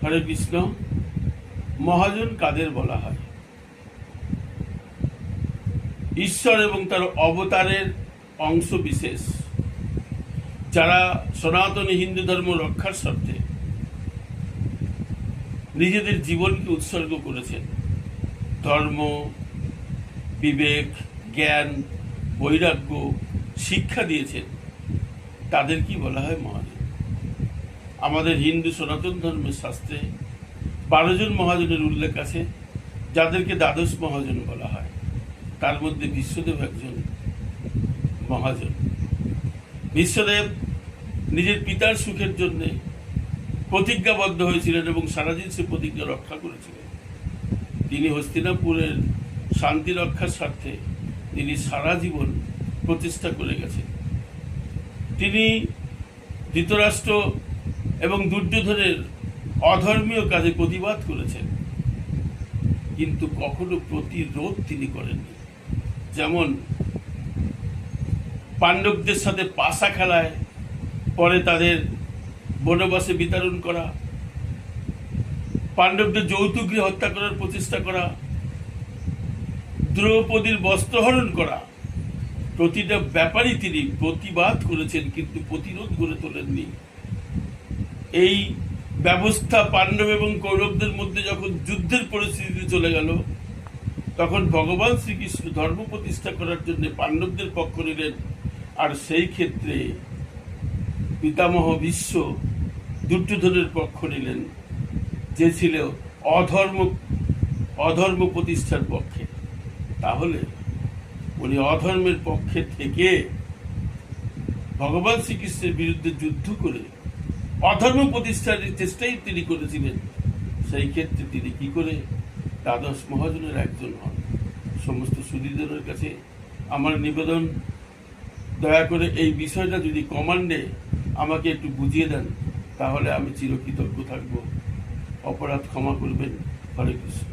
হরে কৃষ্ণ। মহাজন কাদের বলা হয়? ঈশ্বর এবং তার অবতারের অংশ বিশেষ, যারা সনাতনী হিন্দু ধর্ম রক্ষার স্বার্থে নিজেদের জীবনকে উৎসর্গ করেছেন। ধর্ম, বিবেক, জ্ঞান, বৈরাগ্য শিক্ষা দিয়েছেন, তাদের কি বলা হয়? মহাজন। আমাদের হিন্দু সনাতন ধর্মের শাস্ত্রে 12 জন মহাজনের উল্লেখ আছে, যাদেরকে দ্বাদশ মহাজন বলা হয়। তার মধ্যে বিশ্বদেব একজন মহাজন। বিশ্বদেব নিজের পিতার সুখের জন্য প্রতিজ্ঞাবদ্ধ হয়েছিলেন এবং সারাদিন সে প্রতিজ্ঞা রক্ষা করেছিলেন। তিনি হস্তিনাপুরের শান্তি রক্ষার স্বার্থে তিনি সারা জীবন প্রতিষ্ঠা করে গেছেন। তিনি ধৃতরাষ্ট্র এবং দুর্যোধনের অধর্মীয় কাজে প্রতিবাদ করেছেন, কিন্তু কখনো প্রতিরোধ তিনি করেননি। যেমন পাণ্ডবদের সাথে পাশা খেলায় পরে তাদের বনবাসে বিতরণ করা, পাণ্ডবদের যৌতুকে হত্যা করার প্রচেষ্টা করা, দ্রৌপদীর বস্ত্রহরণ করা, প্রতিটা ব্যাপারই তিনি প্রতিবাদ করেছেন, কিন্তু প্রতিরোধ গড়ে তোলেননি। এই ব্যবস্থা পাণ্ডব এবং কৌরবদের মধ্যে যখন যুদ্ধের পরিস্থিতি চলে গেল, তখন ভগবান শ্রীকৃষ্ণ ধর্ম প্রতিষ্ঠা করার জন্য পাণ্ডবদের পক্ষ নিলেন, আর সেই ক্ষেত্রে পিতামহ ভীষ্ম দুর্যোধনের পক্ষ নিলেন, যে ছিল অধর্ম প্রতিষ্ঠার পক্ষে। তাহলে উনি অধর্মের পক্ষে থেকে ভগবান শ্রীকৃষ্ণের বিরুদ্ধে যুদ্ধ করে অধর্ম প্রতিষ্ঠার চেষ্টাই তিনি করেছিলেন। সেই ক্ষেত্রে তিনি কি করে দ্বাদশ মহাজনের একজন হন? সমস্ত সুধীজনের কাছে আমার নিবেদন, দয়া করে এই বিষয়টা যদি কমান্ডে আমাকে একটু বুঝিয়ে দেন, তাহলে আমি চিরকৃতজ্ঞ থাকব। অপরাধ ক্ষমা করবেন। হরে কৃষ্ণ।